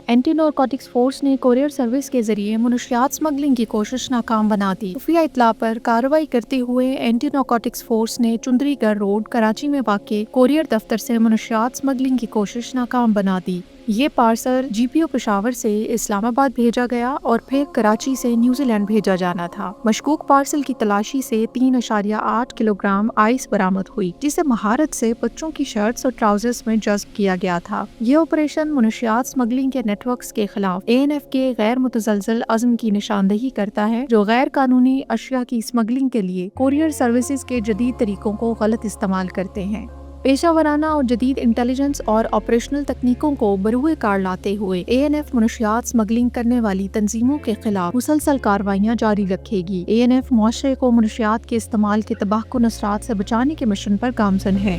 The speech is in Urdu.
اینٹی نارکوٹکس فورس نے کوریئر سروس کے ذریعے منشیات اسمگلنگ کی کوشش ناکام بنا دی۔ خفیہ اطلاع پر کارروائی کرتے ہوئے اینٹی نارکوٹکس فورس نے چندری گڑھ روڈ کراچی میں واقع کوریئر دفتر سے منشیات اسمگلنگ کی کوشش ناکام بنا دی۔ یہ پارسل جی پی او پشاور سے اسلام آباد بھیجا گیا اور پھر کراچی سے نیوزی لینڈ بھیجا جانا تھا۔ مشکوک پارسل کی تلاشی سے 3.8 کلو گرام آئس برآمد ہوئی، جسے مہارت سے بچوں کی شرٹس اور ٹراؤزرز میں جذب کیا گیا تھا۔ یہ آپریشن منشیات اسمگلنگ کے نیٹ ورکس کے خلاف ANF کے غیر متزلزل عزم کی نشاندہی کرتا ہے، جو غیر قانونی اشیاء کی اسمگلنگ کے لیے کوریئر سروسز کے جدید طریقوں کو غلط استعمال کرتے ہیں۔ پیشہ ورانہ اور جدید انٹیلیجنس اور آپریشنل تکنیکوں کو بروئے کار لاتے ہوئے ANF منشیات اسمگلنگ کرنے والی تنظیموں کے خلاف مسلسل کارروائیاں جاری رکھے گی۔ ANF معاشرے کو منشیات کے استعمال کے تباہ کن اثرات سے بچانے کے مشن پر گامزن ہے۔